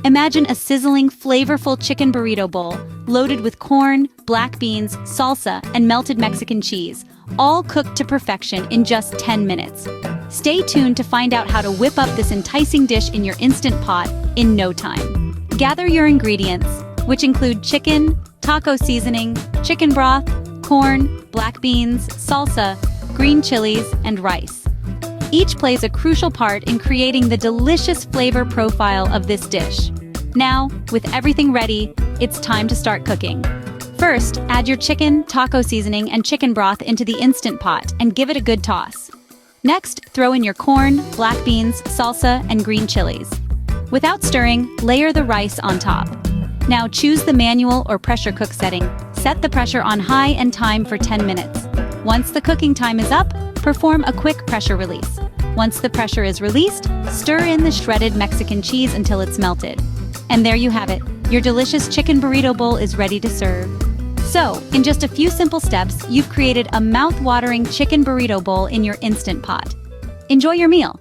Imagine a sizzling, flavorful chicken burrito bowl, loaded with corn, black beans, salsa, and melted Mexican cheese, all cooked to perfection in just 10 minutes. Stay tuned to find out how to whip up this enticing dish in your Instant Pot in no time. Gather your ingredients, which include chicken, taco seasoning, chicken broth, corn, black beans, salsa, green chilies, and rice. Each plays a crucial part in creating the delicious flavor profile of this dish. Now, with everything ready, it's time to start cooking. First, add your chicken, taco seasoning, and chicken broth into the Instant Pot and give it a good toss. Next, throw in your corn, black beans, salsa, and green chilies. Without stirring, layer the rice on top. Now choose the manual or pressure cook setting. Set the pressure on high and time for 10 minutes. Once the cooking time is up, perform a quick pressure release. Once the pressure is released, stir in the shredded Mexican cheese until it's melted. And there you have it. Your delicious chicken burrito bowl is ready to serve. So, in just a few simple steps, you've created a mouth-watering chicken burrito bowl in your Instant Pot. Enjoy your meal!